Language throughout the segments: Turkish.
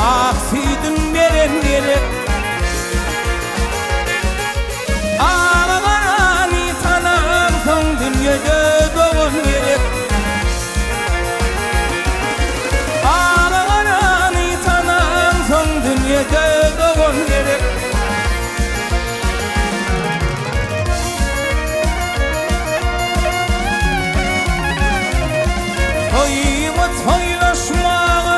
aksüydün verenleri ağanı tanamsın dünyada doğun gerek ağanı tanamsın dünyada doğun gerek toyumu toylaşmağa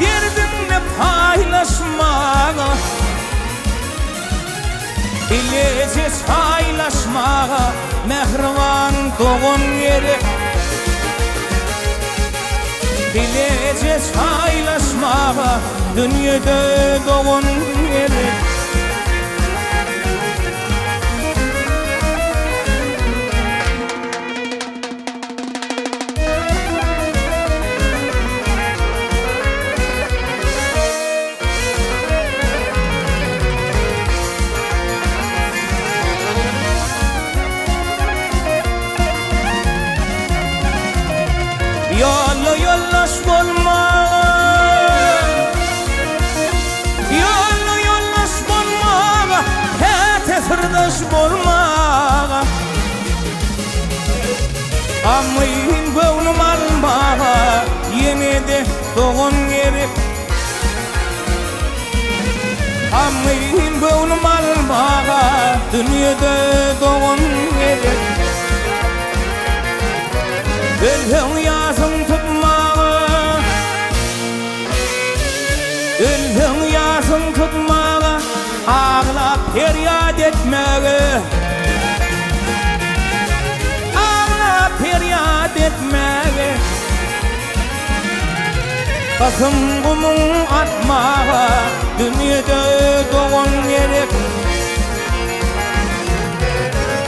derdinle paylaşmağa bileceğiz paylaşmağa mehriban doğun gerek bileceğiz paylaşmağa dünyada doğun gerek Yollu yollaş bolma Yollu yollaş bolma Hete sırdaş bolma Amıyın boğnum alma Yine de doğun gerek Amıyın boğnum alma Dünyada doğun gerek Ölüm yazım tutmağa Ölüm yazım tutmağa Ağlap feryat etmeğe Ağlap feryat etmeğe Kasım kumun atmağa Dünyada doğun gerek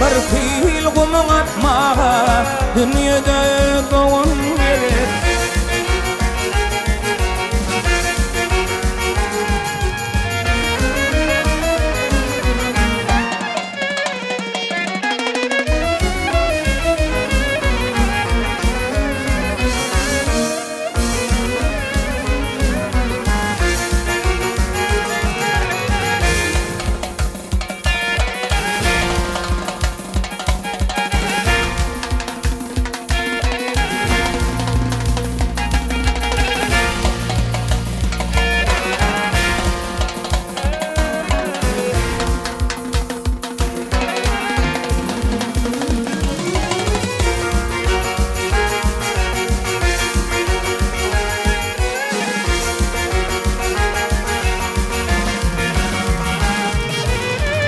Bir fil kumun atmağa Dünyada doğun gerek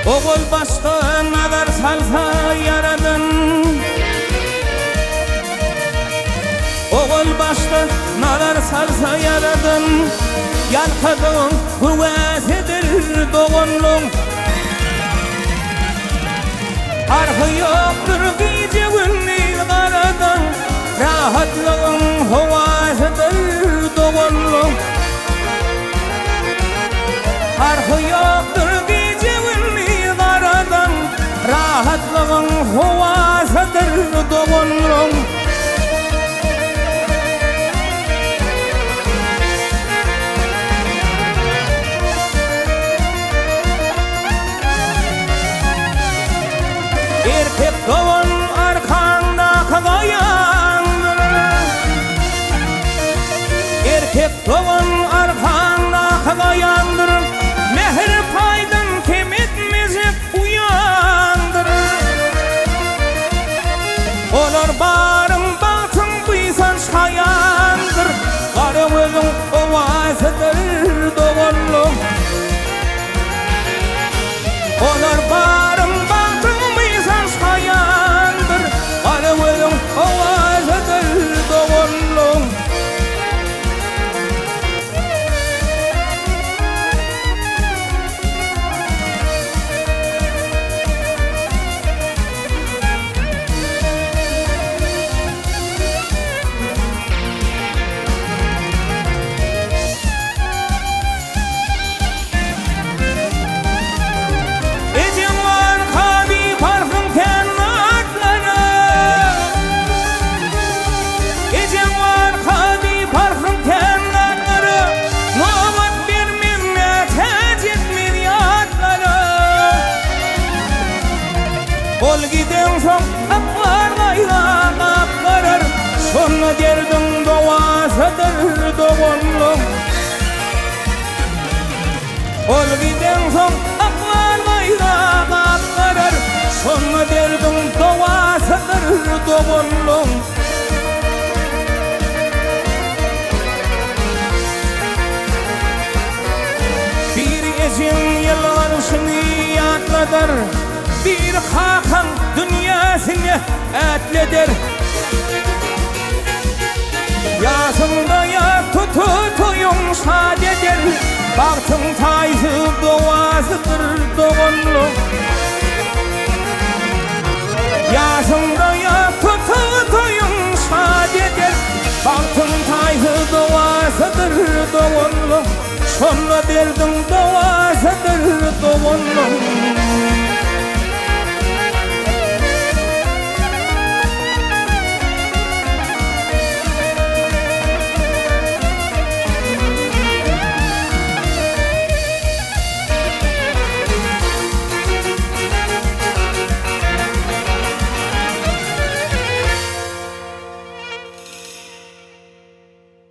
Oğul başta nazar salsa yaradın Oğul başta nazar salsa yaradın Yalkadın hüvesidir doğunluğun Harfı yoktur gece günlüğü karadın Rahatlığın hüvesidir doğunluğun Harfı yoktur gece günlüğü karadın Rahatlığın hüvesidir doğunluğun Erkek doğun arkanda kayandır Erkek doğun doğasadır doğunluğum. Ol giden son aklanmayla kakkarar, son derdim doğasadır doğunluğum. Bir ecin yalvarışını yatladır, bir hakan dünyasını etleder. Yasında ya tutuyum şad eder, baktım taysı doğasıdır doğunluğum. Yasında ya tutuyum şad eder, baktım taysı doğasıdır doğunluğum. Sonra derdim doğasıdır doğunluğum.